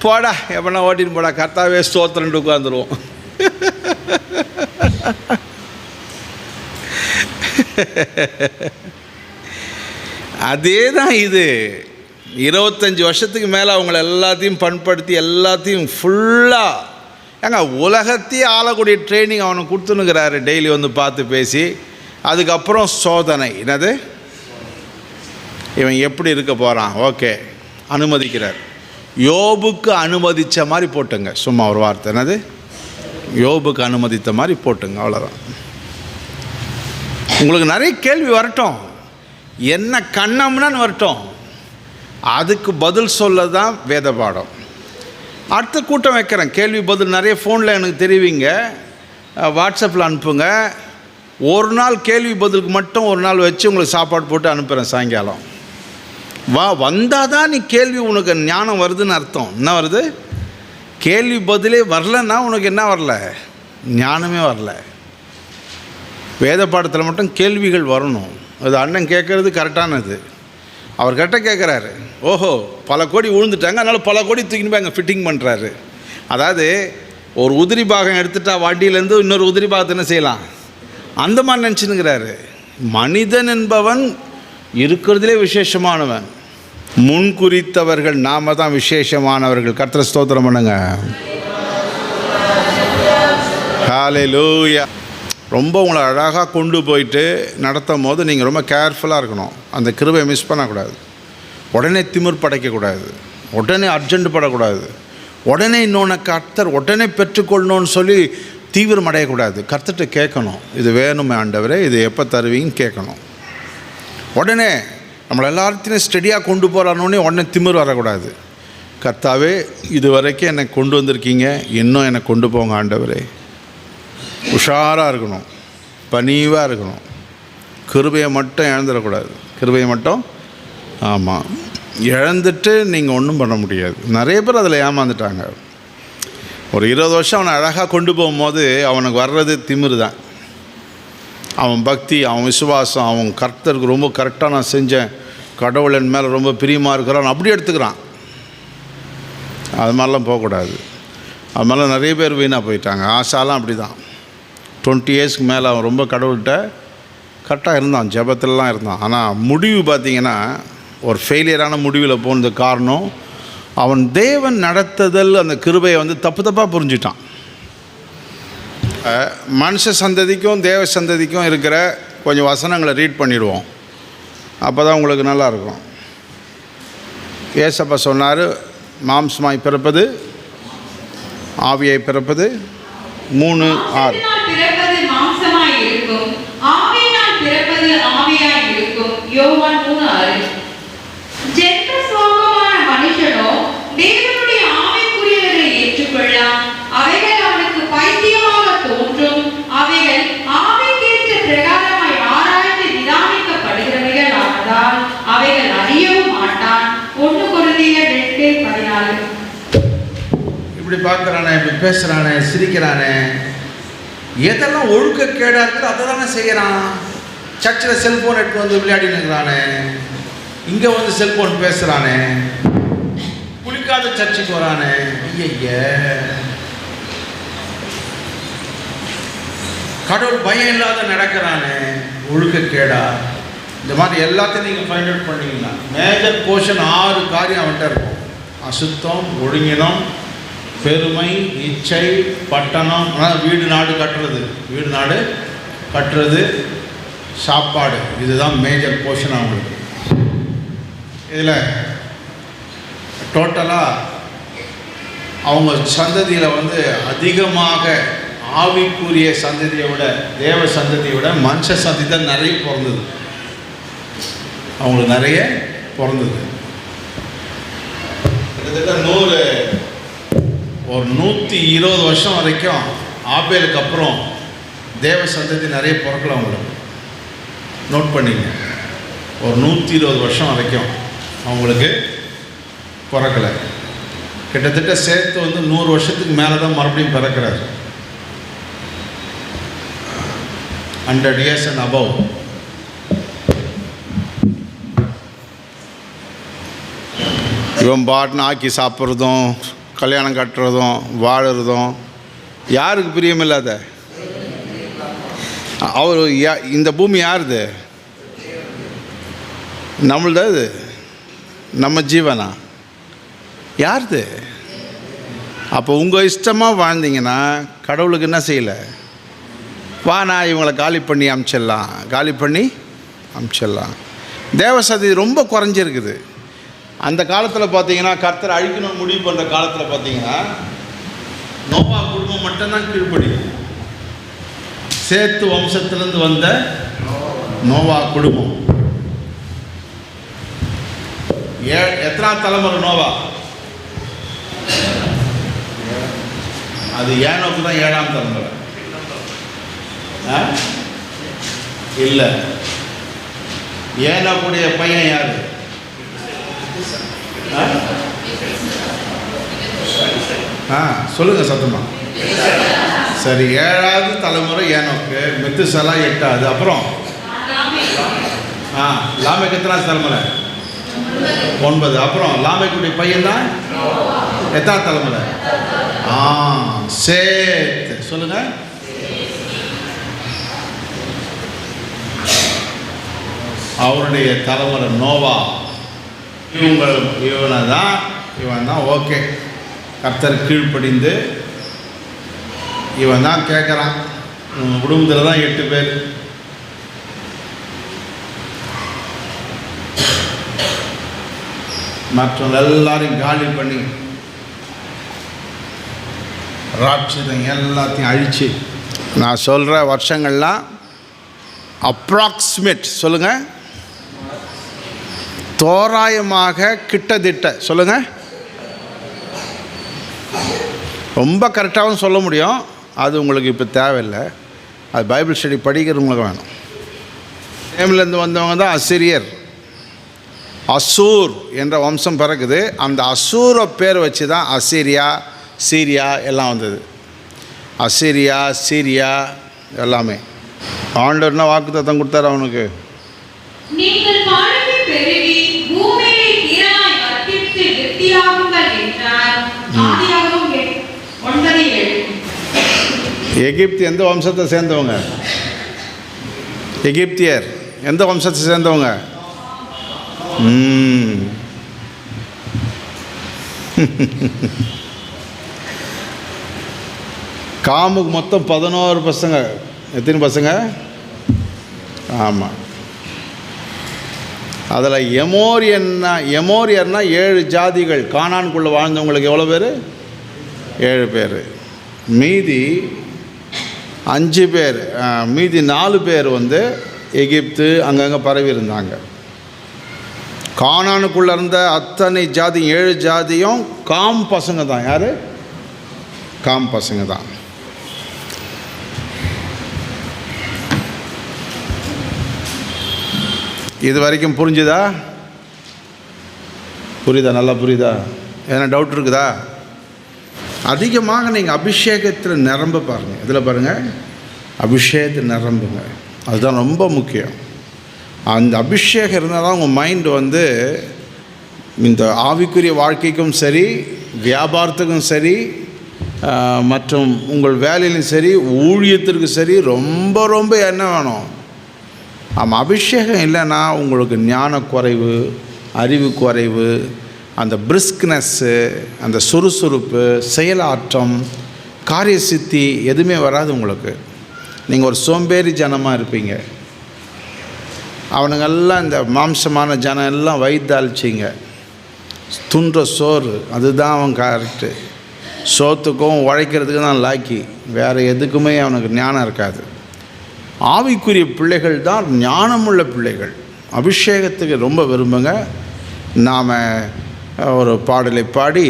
போடா எப்படின்னா ஓட்டின்னு போடா, கர்த்தாவே ஸ்தோத்திரன்ட்டு உட்காந்துருவோம். அதே தான் இது. 25 வருஷத்துக்கு மேலே அவங்கள எல்லாத்தையும் பண்படுத்தி எல்லாத்தையும் ஃபுல்லாக உலகத்தையே ஆளக்கூடிய ட்ரைனிங் அவனுக்கு கொடுத்துனுக்கிறாரு. டெய்லி வந்து பார்த்து பேசி, அதுக்கப்புறம் சோதனை. என்னது? இவன் எப்படி இருக்க போகிறான்? ஓகே, அனுமதிக்கிறார். யோபுக்கு அனுமதித்த மாதிரி போட்டுங்க. சும்மா ஒரு வார்த்தை, என்னது? யோபுக்கு அனுமதித்த மாதிரி போட்டுங்க, அவ்வளோதான். உங்களுக்கு நிறைய கேள்வி வரட்டும், என்ன கண்ணம்னான்னு வரட்டும், அதுக்கு பதில் சொல்ல தான் வேத பாடம். அடுத்த கூட்டம் வைக்கிறேன், கேள்வி பதில் நிறைய ஃபோனில் எனக்கு தெரிவிங்க, வாட்ஸ்அப்பில் அனுப்புங்க. ஒரு நாள் கேள்வி பதிலுக்கு மட்டும் ஒரு நாள் வச்சு உங்களுக்கு சாப்பாடு போட்டு அனுப்புகிறேன் சாயங்காலம். வந்தால் தான் நீ கேள்வி உனக்கு ஞானம் வருதுன்னு அர்த்தம். என்ன வருது? கேள்வி பதிலே வரலன்னா உனக்கு என்ன வரல? ஞானமே வரல. வேத பாடத்தில் மட்டும் கேள்விகள் வரணும். அது அண்ணன் கேட்குறது கரெக்டானது. அவர் கரெக்டாக கேட்குறாரு. ஓஹோ, பல கோடி விழுந்துட்டாங்க, அதனால் பல கோடி தூக்கின்னு போய் அங்கே ஃபிட்டிங் பண்ணுறாரு. அதாவது ஒரு உதிரி பாகம் எடுத்துட்டா வண்டியிலேருந்து இன்னொரு உதிரி பாகத்தை என்ன செய்யலாம், அந்த மாதிரி நினச்சினுங்கிறாரு. மனிதன் என்பவன் இருக்கிறதுலே விசேஷமானவன். முன் குறித்தவர்கள் நாம தான் விசேஷமானவர்கள். கர்த்தரை ஸ்தோத்திரம் பண்ணுங்க. ஹல்லேலூயா. ரொம்ப உங்களை அழகாக கொண்டு போயிட்டு நடத்தும் போது நீங்கள் ரொம்ப கேர்ஃபுல்லாக இருக்கணும். அந்த கிருபையை மிஸ் பண்ணக்கூடாது. உடனே திமிர் படைக்கக்கூடாது, உடனே அர்ஜென்ட் படக்கூடாது, உடனே இன்னொன்று கர்த்தர் உடனே பெற்றுக்கொள்ளணும்னு சொல்லி தீவிரம் அடையக்கூடாது. கர்த்தர்கிட்ட கேட்கணும், இது வேணுமே ஆண்டவரே, இது எப்போ தருவீங்கன்னு கேட்கணும். உடனே நம்மளை எல்லாத்தையும் ஸ்டெடியாக கொண்டு போகிறானோடனே உடனே திமிர் வரக்கூடாது. கர்த்தாவே, இது வரைக்கும் என்னை கொண்டு வந்திருக்கீங்க, இன்னும் என்னை கொண்டு போங்க ஆண்டவரே. உஷாராக இருக்கணும், பணிவாக இருக்கணும். கிருபையை மட்டும் இழந்துடக்கூடாது. கிருபையை மட்டும் ஆமாம் இழந்துட்டு நீங்கள் ஒன்றும் பண்ண முடியாது. நிறைய பேர் அதில் ஏமாந்துட்டாங்க. ஒரு 20 வருஷம் அவனை அழகாக கொண்டு போகும்போது அவனுக்கு வர்றது திமிரு தான். அவன் பக்தி, அவன் விசுவாசம், அவன் கர்த்தருக்கு ரொம்ப கரெக்டாக நான் செஞ்சேன், கடவுள் என் மேலே ரொம்ப பிரியமாக இருக்கிறான், அப்படி எடுத்துக்கிறான். அது மாதிரிலாம் போகக்கூடாது. அது மாதிரிலாம் நிறைய பேர் வீணாக போயிட்டாங்க. ஆசாலாம் அப்படி தான். 20 இயர்ஸ்க்கு மேலே அவன் ரொம்ப கடவுள்கிட்ட கரெக்டாக இருந்தான், ஜெபத்திலலாம் இருந்தான். ஆனால் முடிவு பார்த்திங்கன்னா ஒரு ஃபெயிலியரான முடிவில் போனது காரணம் அவன் தேவன் நடத்துதல் அந்த கிருபையை தப்பாக புரிஞ்சிட்டான். மனுஷ சந்ததிக்கும் தேவ சந்ததிக்கும் இருக்கிற கொஞ்சம் வசனங்களை ரீட் பண்ணிடுவோம், அப்போ தான் உங்களுக்கு நல்லாயிருக்கும். ஏசப்பா சொன்னார், மாம்சமாய் பிறப்பது ஆவியை பிறப்பது 3:6. பிறப்பது மாம்சமாய் இருக்கும், ஆவியினால் பிறப்பது ஆவியாய் இருக்கும். யோவான் 3:6. ஜென்ம சுபாவமான மனுஷனோ தேவனுடைய ஆவிக்குரியவரை ஏற்றுக்கொள்ளலாம். அவைகள் அவனுக்கு பைத்தியமாக தோன்றும். அவைகள் ஆவிக்கேற்ற பிரகாரமாய் ஆராய்ந்து நிதானிக்கப்படுகிறவைகள் ஆனதால் அவைகள் அறியவும் மாட்டான். 1 கொரிந்தியர் 2:14. இப்படி பார்க்குறானே, இப்படி பேசுகிறானே, சிரிக்கிறானே, எதெல்லாம் ஒழுக்கக்கேடாக இருக்குது அதை தானே செய்கிறான். சர்ச்சில் செல்ஃபோன் எடுத்து விளையாடினுங்கிறானே, இங்கே செல்ஃபோன் பேசுகிறானே, குளிக்காத சர்ச்சுக்கு வரானே, ஐய கடவுள் பயம் இல்லாத நடக்கிறானே, ஒழுக்கக்கேடா. இந்த மாதிரி எல்லாத்தையும் நீங்கள் ஃபைண்ட் அவுட் பண்ணிங்கன்னா மேஜர் போர்ஷன் 6 காரியம் அவன்கிட்ட இருக்கும். அசுத்தம், ஒழுங்கினம், பெருமை, இச்சை, பட்டணம், வீடு நாடு கட்டுறது, சாப்பாடு. இதுதான் மேஜர் போர்ஷன் அவங்களுக்கு. இதில் டோட்டலாக அவங்க சந்ததியில் அதிகமாக ஆவிக்குரிய சந்ததியை விட, தேவ சந்ததியை விட மனுஷ சந்ததி தான் நிறைய பிறந்தது. அவங்களுக்கு நிறைய பிறந்தது. கிட்டத்தட்ட 120 வருஷம் வரைக்கும் ஆபேலுக்கு அப்புறம் தேவ சந்ததி நிறைய பிறக்கல. அவங்களுக்கு நோட் பண்ணிங்க, ஒரு 120 வருஷம் வரைக்கும் அவங்களுக்கு பிறக்கலை. கிட்டத்தட்ட சேர்த்து 100 வருஷத்துக்கு மேலே தான் மறுபடியும் பிறக்கிறார். 100 years and above. இவன் பாட்டுன்னு ஆக்கி சாப்பிட்றதும், கல்யாணம் கட்டுறதும், வாழறதும் யாருக்கு பிரியமில்லாத? அவர் இந்த பூமி யாருது? நம்மள்தான். இது நம்ம ஜீவனா? யாருது? அப்போ உங்கள் இஷ்டமாக வாழ்ந்தீங்கன்னா கடவுளுக்கு என்ன செய்யலை? நான் இவங்களை காலி பண்ணி அமிச்சிடலாம். தேவசதி ரொம்ப குறைஞ்சிருக்குது. அந்த காலத்தில் பார்த்தீங்கன்னா, கர்த்தர் அழிக்கணும்னு முடிவு பண்ணுற காலத்தில் பார்த்தீங்கன்னா நோவா குடும்பம் மட்டும்தான் கீழ்ப்படியும். சேத்து வம்சத்திலேருந்து வந்த நோவா குடும்பம். எத்தனாம் தலைமுறை நோவா? அது ஏனோக்கு தான் 7ஆம் தலைமுறை. இல்லை, ஏனோக்குடைய பையன் யாரு? சொல்லுங்க சத்தமா. சரி, 7ஆவது தலைமுறை ஏனோக்கு, மெத்துசலா 8ஆவது. அப்புறம் லாமேக்கு எத்தனாவது தலைமுறை? 9. அப்புறம் லாமேக்குடைய பையன் தான் எத்தனாவது தலைமுறை? சேத். சொல்லுங்க. அவருடைய தலைமுறை நோவா. இவன் தான் ஓகே, கர்த்தர் கீழ்ப்படிந்து இவன் தான் கேட்குறான். இவங்க குடும்பத்தில் தான் 8 பேர். மற்றவங்க எல்லாரையும் காலி பண்ணி ராட்சதம் எல்லாத்தையும் அழிச்சு, நான் சொல்கிற வருஷங்கள்லாம் அப்ராக்சிமேட் சொல்லுங்கள், தோராயமாக கிட்டத்தட்ட சொல்லுங்கள். ரொம்ப கரெக்டாகவும் சொல்ல முடியும், அது உங்களுக்கு இப்போ தேவையில்லை. அது பைபிள் ஸ்டடி படிக்கிறவங்களுக்கு வேணும். நேம்லேருந்து வந்தவங்க தான் அசிரியர். அசூர் என்ற வம்சம் பிறகுது. அந்த அசூரை பேர் வச்சு தான் அசீரியா, சீரியா எல்லாம் வந்தது. அசீரியா, சீரியா எல்லாமே. ஆண்டவர்னா வாக்குத்தத்தம் கொடுத்தாரு அவனுக்கு. நீங்கள் பலுகி பெருகி பூமியை திரளாய் வர்த்தித்து விருத்தியாகுங்கள் என்றார். ஆதியாகமம் 9:7. எகிப்து எந்த வம்சத்தை சேர்ந்தவங்க? எகிப்தியர் எந்த வம்சத்தை சேர்ந்தவங்க? காமுக்கு மொத்தம் 11 பசங்க. எத்தனை பசங்க? ஆமாம். அதில் எமோரியர்னா 7 ஜாதிகள். கானானுக்குள்ளே வாழ்ந்தவங்களுக்கு எவ்வளோ பேர்? 7 பேர். மீதி 5 பேர், மீதி 4 பேர் வந்து எகிப்து அங்கங்கே பரவி இருந்தாங்க. கானானுக்குள்ளே இருந்த அத்தனை ஜாதி 7 ஜாதியும் காம் பசங்க தான். யார்? காம் பசங்க தான். இது வரைக்கும் புரிஞ்சுதா? நல்லா புரியுதா? எதனா டவுட் இருக்குதா? அதிகமாக நீங்கள் அபிஷேகத்தில் நிரம்ப பாருங்கள். இதில் பாருங்கள், அபிஷேகத்தில் நிரம்புங்க. அதுதான் ரொம்ப முக்கியம். அந்த அபிஷேகம் இருந்தால் தான் உங்கள் மைண்டு வந்து இந்த ஆவிக்குரிய வாழ்க்கைக்கும் சரி, வியாபாரத்துக்கும் சரி, மற்றும் உங்கள் வேலையிலும் சரி, ஊழியத்திற்கு சரி, ரொம்ப ரொம்ப என்ன வேணும்? ஆமாம், அபிஷேகம் இல்லைன்னா உங்களுக்கு ஞான குறைவு, அறிவு குறைவு, அந்த பிரிஸ்க்னஸ்ஸு, அந்த சுறுசுறுப்பு, செயலாற்றம், காரிய சித்தி எதுவுமே வராது உங்களுக்கு. நீங்கள் ஒரு சோம்பேறி ஜனமாக இருப்பீங்க. அவனுங்கெல்லாம் இந்த மாம்சமான ஜனம் எல்லாம் வயிற்றாளிச்சிங்க. துன்ற சோறு அதுதான் அவன் கரெக்டு. சோத்துக்கும் உழைக்கிறதுக்கு தான் லாக்கி, வேறு எதுக்குமே அவனுக்கு ஞானம் இருக்காது. ஆவிக்குரிய பிள்ளைகள் தான் ஞானமுள்ள பிள்ளைகள். அபிஷேகத்துக்கு ரொம்ப விரும்புங்க. நாம் ஒரு பாடலை பாடி